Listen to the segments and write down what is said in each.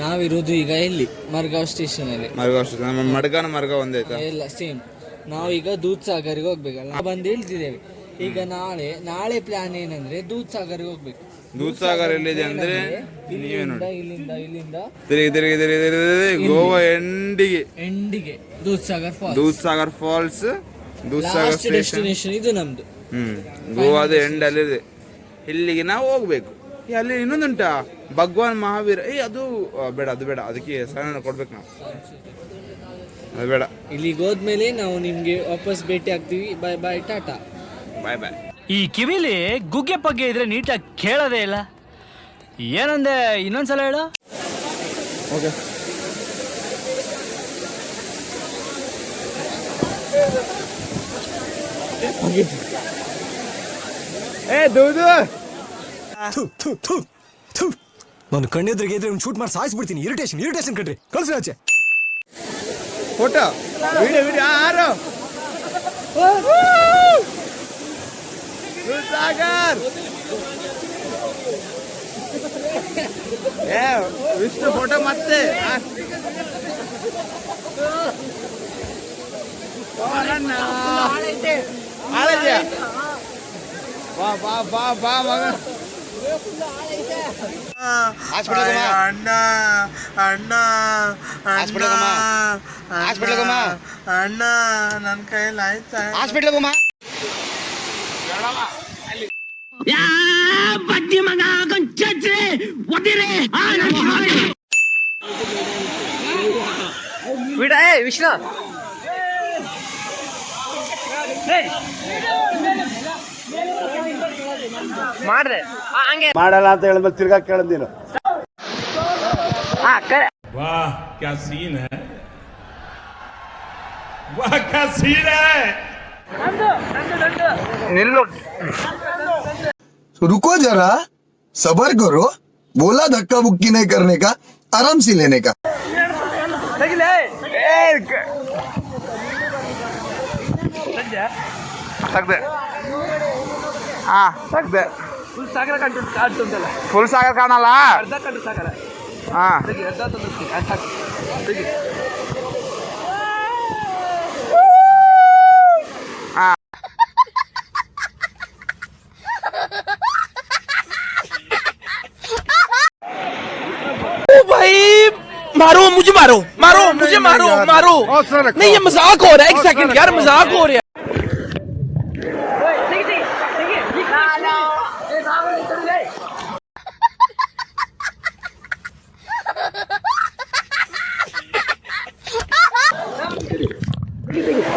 ನಾವಿರೋದು ಈಗ ಎಲ್ಲಿ ಮರ್ಗಾವ್ ಸ್ಟೇಷನ್ ಅಲ್ಲಿ. ಮರ್ಗ ಒಂದೇ ಎಲ್ಲ ಸೇಮ್. ನಾವೀಗ ದೂಧಸಾಗರ್ಗೆ ಹೋಗ್ಬೇಕಲ್ಲ, ಬಂದು ಹೇಳ್ತಿದ್ದೇವೆ. ಈಗ ನಾಳೆ ಪ್ಲಾನ್ ಏನಂದ್ರೆ ದೂಧಸಾಗರ್ಗೆ ಹೋಗ್ಬೇಕು. ದೂಧಸಾಗರ್ ಎಲ್ಲಿದೆ ಅಂದ್ರೆ ಇಲ್ಲಿಂದ ಗೋವಾ ಎಂಡಿಗೆ ದೂಧಸಾಗರ್ ಫಾಲ್ಸ್ ಡೆಸ್ಟಿನೇಷನ್ ಇದು ನಮ್ದು. ಗೋವಾದ ಎಂಡ್ ಅಲ್ಲಿದೆ. ಇಲ್ಲಿಗೆ ನಾವು ಹೋಗ್ಬೇಕು. ಅಲ್ಲಿ ಇನ್ನೊಂದುಂಟಾ ಭಗವಾನ್ ಮಹಾವೀರ. ಅದು ಬೇಡ, ಅದಕ್ಕೆ ಸಣ್ಣ ಕೊಡ್ಬೇಕು ನಾವು. ಅದು ಬೇಡ. ಇಲ್ಲಿಗೆ ಹೋದ್ಮೇಲೆ ನಾವು ನಿಮ್ಗೆ ವಾಪಸ್ ಭೇಟಿ ಆಗ್ತೀವಿ. ಬಾಯ್ ಬಾಯ್, ಟಾಟಾ, ಬಾಯ್ ಬಾಯ್. ಈ ಕಿವಿಲಿ ಗುಗ್ಗೆ ಪಗ್ಗೆ ಇದ್ರೆ ನೀಟಾಗಿ ಕೇಳೋದೇ ಇಲ್ಲ. ಏನಂದೆ, ಇನ್ನೊಂದ್ಸಲ ಹೇಳು. ಓಕೆ. ನಾನು ಕಣ್ಣೆದ್ರಿಗೆ ಇದ್ರೆ ಒಂದು ಶೂಟ್ ಮಾಡಿ ಸಾಯಿಸ್ಬಿಡ್ತೀನಿ. ಇರಿಟೇಷನ್ ಕಣ್ರಿ. ಕಳ್ಸಿ ಆಚೆ ಫೋಟೋ ವಿಡಿಯೋ ಯಾರು ಸಾಗರ್ ವಿಷ್ಣು ಫೋಟೋ ಮತ್ತೆ ಬಾ ಮಗ. ಅಣ್ಣ ನನ್ನ ಕೈಯಲ್ಲಿ ಆಯ್ತಾ ಹಾಸ್ಪಿಟ್ಲ್ಗಮ್ಮ. ವಿಷ್ಣು ಮಾಡ್ರೆ ಹಂಗೆ ಮಾಡಲ್ಲ ಅಂತ ಹೇಳಿದ್ಮೇಲೆ ತಿರ್ಗಾ ಕೇಳಿದ್ ನೀನು. वाह क्या सीन है, वाह क्या सीन है. रुको जरा, सबर करो. बोला धक्का बुक्की नहीं करने का, आराम से लेने का. ಫುಲ್ ಸಾಗರ್ ಕಾಣಲ್ಲ. भाई मारो मुझे, मारो मुझे, मारो नहीं, ये मजाक हो रहा है. एक सेकंड यार, मजाक हो रहा है.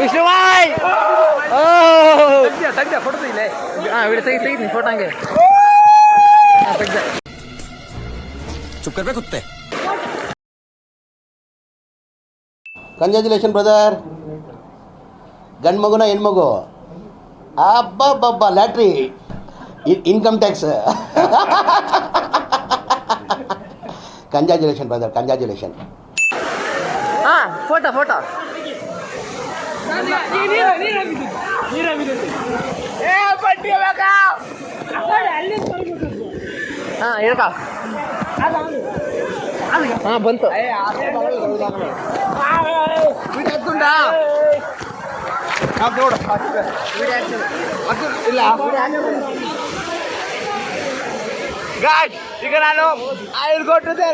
ವಿಷ್ಣು ಬಾಯ್ ತೆಗ್ದ ಫೋಟೋ ತೆಗಿಲೆ. ತೆಗಿತೀನಿ ಫೋಟೋ ಹಂಗೆ. ಚುಪ್ ಕರ್ಬೇಕು ಕುತ್ತೆ. Congratulation brother. ಗಂಡು ಮಗುನ ಹೆಣ್ಮಗು? ಅಬ್ಬಬ್ಬಬ್ಬ, lottery, income tax. Congratulation brother, congratulation. Photo ಬಂತು. ಈಗ ನಾನು ಕೊಟ್ಟಿದ್ದೆ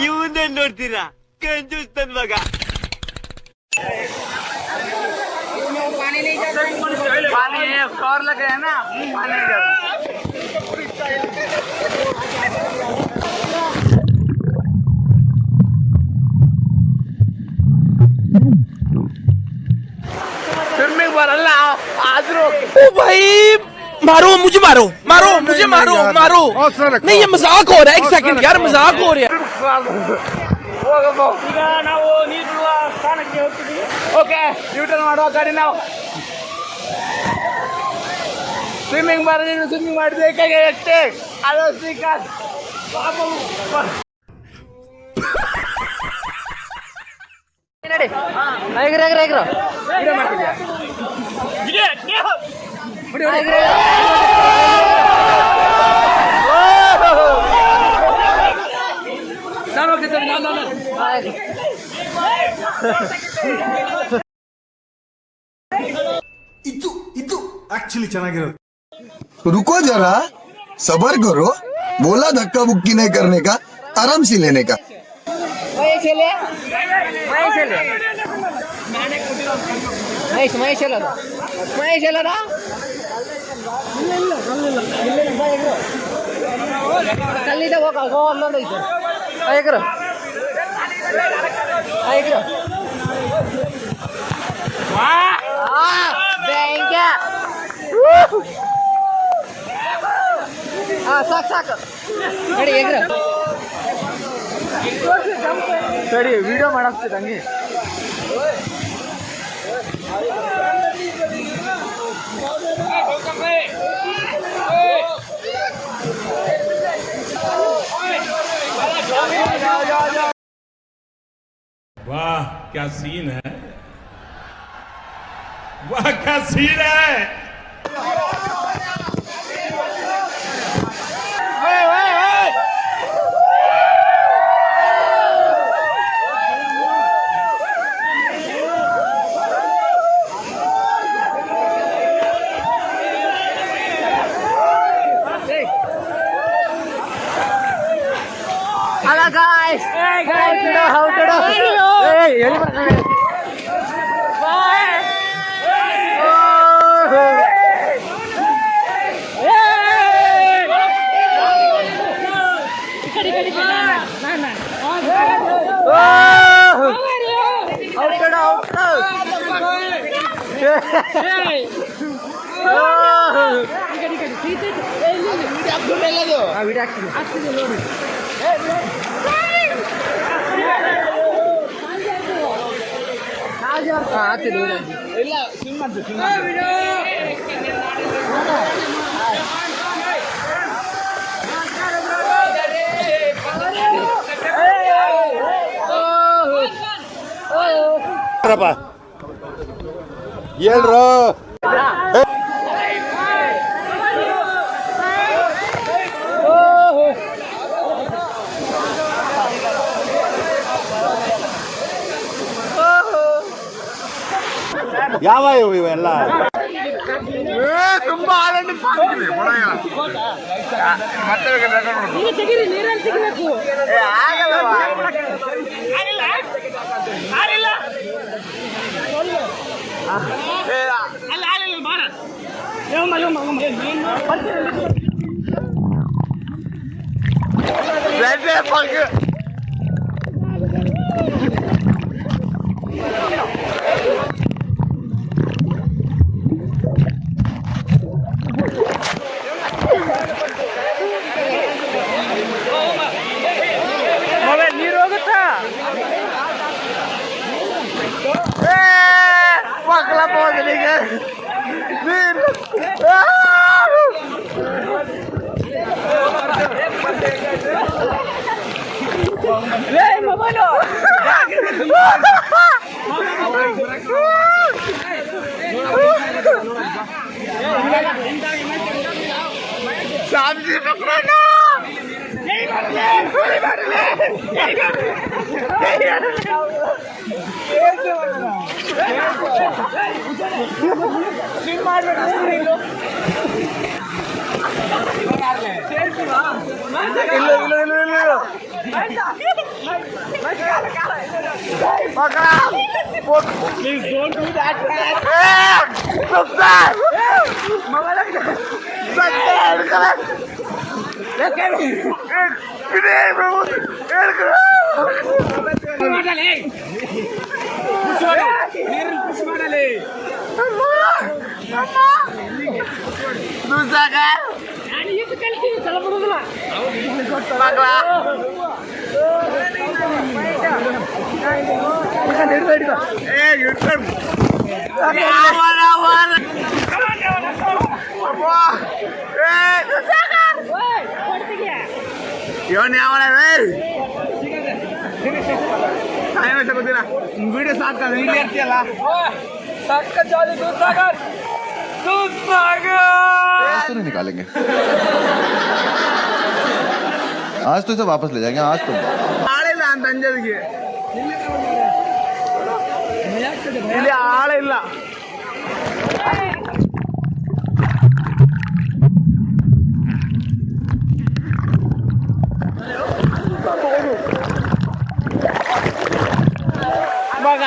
ಇವನ್ನೇ ನೋಡ್ತೀರಾ, ಕಂಜೂಸ್ತನ್ ಮಗ. स्विमिंग बरಲ್ಲ ಆದ್ರೂ. ओ भाई मारो मुझे, मारो नहीं, ये मजाक हो रहा है. एक सेकंड यार, मजाक हो रहा है. ಈಗ ನಾವು ನೀರು ಬಿಡುವ ಸ್ಥಾನಕ್ಕೆ ಹೋಗ್ತಿದ್ದೀವಿ. ಓಕೆ, ಯೂಟರ್ನ್ ಮಾಡುವ ಗಾಡಿ ನಾವು. ಸ್ವಿಮ್ಮಿಂಗ್ ಬರೋದು, ಸ್ವಿಮ್ಮಿಂಗ್ ಮಾಡಬೇಕಾಗಿ ಅಷ್ಟೇ. ಅದು ಶ್ರೀಕಾಂತ್ ನಡಿ. ಇದು ಆಕ್ಚುಲಿ ಚೆನ್ನಾಗಿರೋದು. रुको जरा, सबर करो. बोला धक्का बुक्की नहीं करने का, आराम से लेने का. ಸಾಕು ನೋಡಿ ಎಗ್ರ ಸರಿ ವಿಡಿಯೋ ಮಾಡಾಕ್ತಿದ್ದ ಹಂಗೆ वाह क्या सीन है, वाह क्या सीन है. Hello guys. How to do? Hey, ಎಲ್ಲಿ ಬರ್ತಾರೆ? ಹೇಳ್ರೋ ಯಾವ ಇವೆಲ್ಲ ತುಂಬಾ ನೀರು ಹೋಗುತ್ತಾ ಮಕ್ಕಳ ಹೋಗಲಿಗೆ ನೀರು ಮೊಬೈಲು ಸಾಬ್ಜಿ ಪಕ್ಡೋಣ Please don't do that. Video साथ कर रही है साका जाली दूधसागर से निकालेंगे। आज तो इसे वापस ले जाएंगे आज तो। ಆಳಿಲ್ಲ ಅಂತ ಅಂಜದಿಗೆ ಇಲ್ಲಿ ಆಳಿಲ್ಲ. मग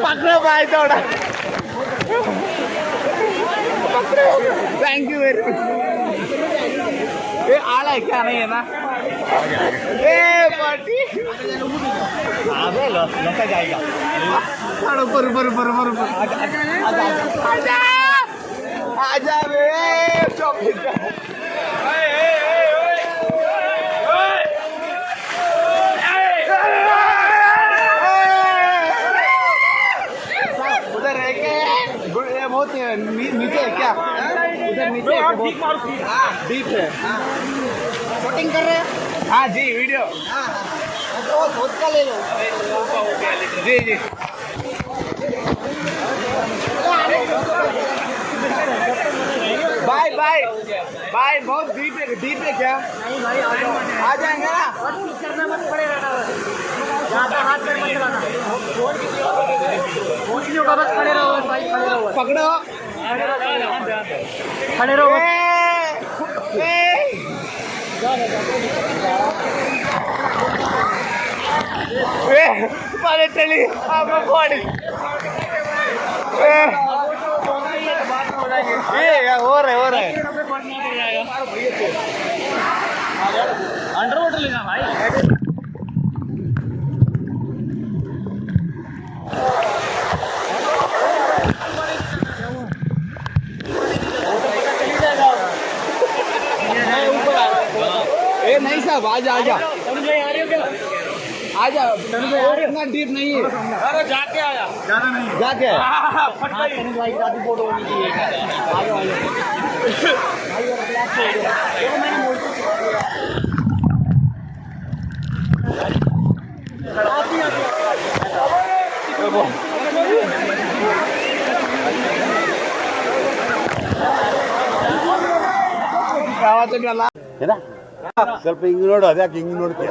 पकड़ भाई थोड़ा. Thank you very much. ये आला है क्या? नहीं है ना? ए पार्टी अबे लौटा जाएगा. ऊपर ऊपर ऊपर ऊपर ऊपर आजा आजा बे चॉकलेट. उधर है क्या? बहुत नीचे है क्या? उधर नीचे है डीप है. शूटिंग कर रहे हैं? हाँ जी वीडियो. तो खुद का ले लो. जी जी. Bye bye bye. बहुत डीप है क्या? आ जाएंगे ना. मत पड़े रहना. ज़्यादा हाथ पैर मत चलाना. का बस खड़े रहो भाई. खड़े रहो. पकड़ो. खड़े रहो. लिटरली आपका बॉडी हो रहा है. अंडर वाटर लेना भाई. ए नहीं साहब आजा आजा आजा. इतना डीप नहीं है. अरे जाके आया. जाना नहीं. जाके फोटो होनी चाहिए. ಸ್ವಲ್ಪ ಹಿಂಗ್ ನೋಡು. ಅದ್ಯಾಕೆ ಹಿಂಗ್ ನೋಡ್ತೀಯ?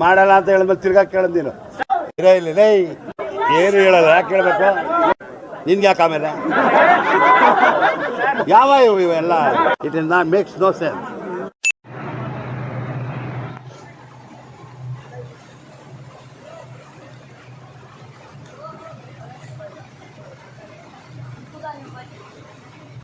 ಮಾಡಲ್ಲ ಅಂತ ಹೇಳಿದ್ಮೇಲೆ ತಿರ್ಗಾ ಕೇಳದ್ ನೀನು. ಇಲ್ಲ ಲೇ ಏನು ಹೇಳಲ್ಲ. ಯಾಕೆ ಕೇಳಬೇಕು ನಿನ್ಗೆ? ಯಾಕೆ ಆಮೇಲೆ ಯಾವ ಇವೆಲ್ಲ? It is not makes no sense.